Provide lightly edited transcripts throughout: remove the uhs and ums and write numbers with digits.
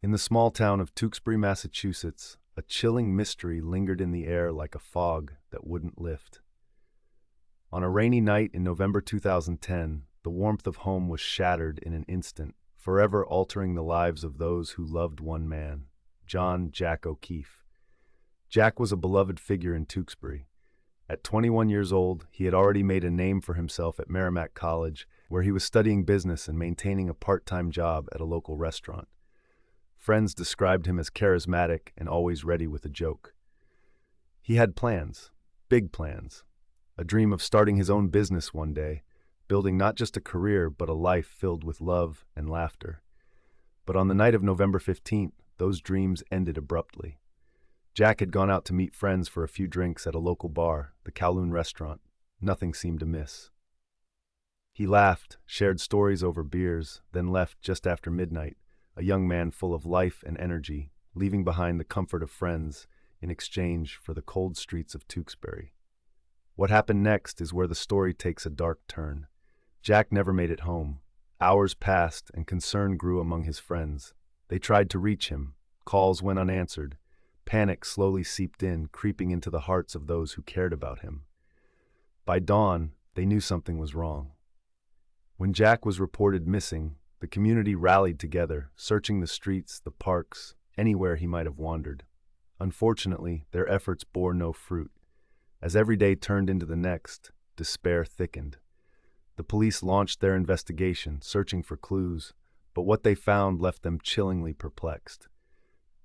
In the small town of Tewksbury, Massachusetts, a chilling mystery lingered in the air like a fog that wouldn't lift. On a rainy night in November 2010, the warmth of home was shattered in an instant, forever altering the lives of those who loved one man, John Jack O'Keefe. Jack was a beloved figure in Tewksbury. At 21 years old, he had already made a name for himself at Merrimack College, where he was studying business and maintaining a part-time job at a local restaurant. Friends described him as charismatic and always ready with a joke. He had plans, big plans, a dream of starting his own business one day, building not just a career but a life filled with love and laughter. But on the night of November 15th, those dreams ended abruptly. Jack had gone out to meet friends for a few drinks at a local bar, the Kowloon restaurant. Nothing seemed amiss. He laughed, shared stories over beers, then left just after midnight, a young man full of life and energy, leaving behind the comfort of friends in exchange for the cold streets of Tewksbury. What happened next is where the story takes a dark turn. Jack never made it home. Hours passed and concern grew among his friends. They tried to reach him. Calls went unanswered. Panic slowly seeped in, creeping into the hearts of those who cared about him. By dawn, they knew something was wrong. When Jack was reported missing, the community rallied together, searching the streets, the parks, anywhere he might have wandered. Unfortunately, their efforts bore no fruit. As every day turned into the next, despair thickened. The police launched their investigation, searching for clues, but what they found left them chillingly perplexed.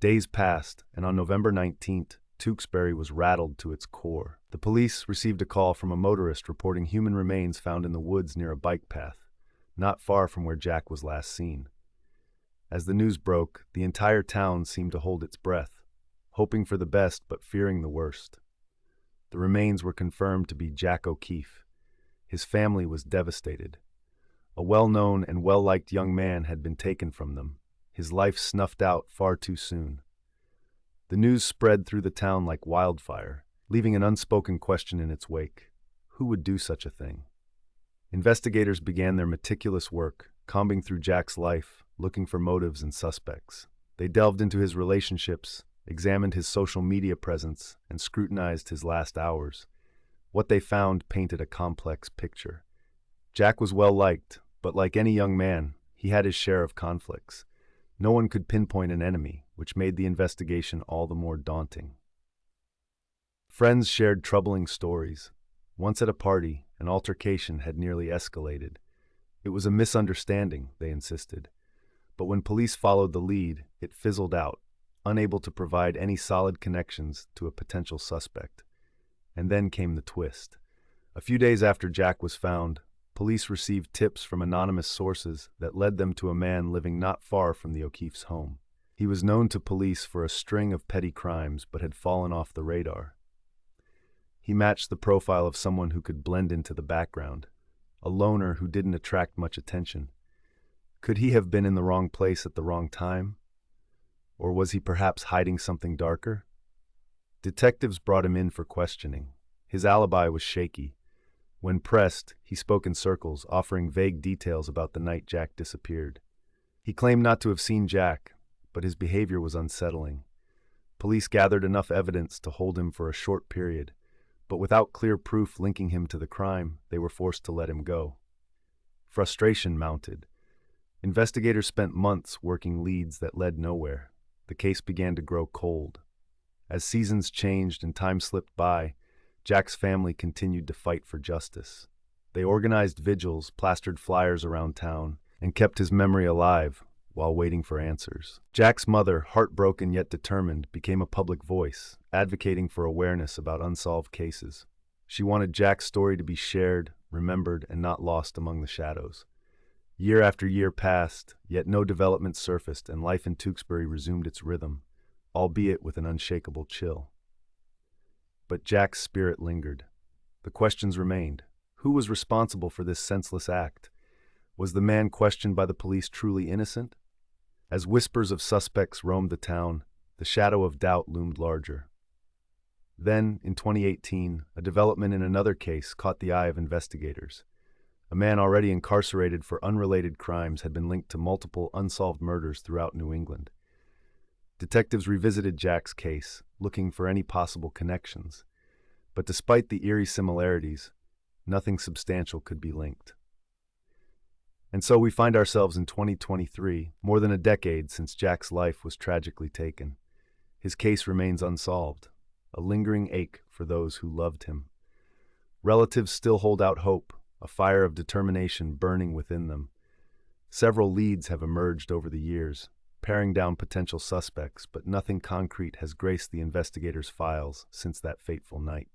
Days passed, and on November 19th, Tewksbury was rattled to its core. The police received a call from a motorist reporting human remains found in the woods near a bike path, not far from where Jack was last seen. As the news broke, the entire town seemed to hold its breath, hoping for the best but fearing the worst. The remains were confirmed to be Jack O'Keefe. His family was devastated. A well-known and well-liked young man had been taken from them, his life snuffed out far too soon. The news spread through the town like wildfire, leaving an unspoken question in its wake. Who would do such a thing? Investigators began their meticulous work, combing through Jack's life, looking for motives and suspects. They delved into his relationships, examined his social media presence, and scrutinized his last hours. What they found painted a complex picture. Jack was well-liked, but like any young man, he had his share of conflicts. No one could pinpoint an enemy, which made the investigation all the more daunting. Friends shared troubling stories. Once at a party, an altercation had nearly escalated. It was a misunderstanding, they insisted. But when police followed the lead, it fizzled out, unable to provide any solid connections to a potential suspect. And then came the twist. A few days after Jack was found, police received tips from anonymous sources that led them to a man living not far from the O'Keefe's home. He was known to police for a string of petty crimes but had fallen off the radar. He matched the profile of someone who could blend into the background, a loner who didn't attract much attention. Could he have been in the wrong place at the wrong time? Or was he perhaps hiding something darker? Detectives brought him in for questioning. His alibi was shaky. When pressed, he spoke in circles, offering vague details about the night Jack disappeared. He claimed not to have seen Jack, but his behavior was unsettling. Police gathered enough evidence to hold him for a short period, but without clear proof linking him to the crime, they were forced to let him go. Frustration mounted. Investigators spent months working leads that led nowhere. The case began to grow cold. As seasons changed and time slipped by, Jack's family continued to fight for justice. They organized vigils, plastered flyers around town, and kept his memory alive while waiting for answers. Jack's mother, heartbroken yet determined, became a public voice, advocating for awareness about unsolved cases. She wanted Jack's story to be shared, remembered, and not lost among the shadows. Year after year passed, yet no development surfaced, and life in Tewksbury resumed its rhythm, albeit with an unshakable chill. But Jack's spirit lingered. The questions remained. Who was responsible for this senseless act? Was the man questioned by the police truly innocent? As whispers of suspects roamed the town, the shadow of doubt loomed larger. Then, in 2018, a development in another case caught the eye of investigators. A man already incarcerated for unrelated crimes had been linked to multiple unsolved murders throughout New England. Detectives revisited Jack's case, looking for any possible connections. But despite the eerie similarities, nothing substantial could be linked. And so we find ourselves in 2023, more than a decade since Jack's life was tragically taken. His case remains unsolved, a lingering ache for those who loved him. Relatives still hold out hope, a fire of determination burning within them. Several leads have emerged over the years, paring down potential suspects, but nothing concrete has graced the investigators' files since that fateful night.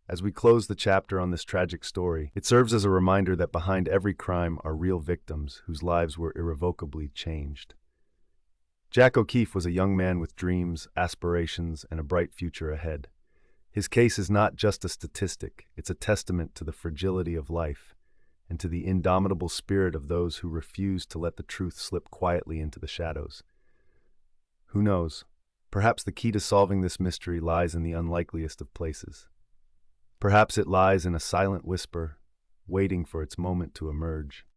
As we close the chapter on this tragic story, it serves as a reminder that behind every crime are real victims whose lives were irrevocably changed. Jack O'Keefe was a young man with dreams, aspirations, and a bright future ahead. His case is not just a statistic, it's a testament to the fragility of life and to the indomitable spirit of those who refuse to let the truth slip quietly into the shadows. Who knows? Perhaps the key to solving this mystery lies in the unlikeliest of places. Perhaps it lies in a silent whisper, waiting for its moment to emerge.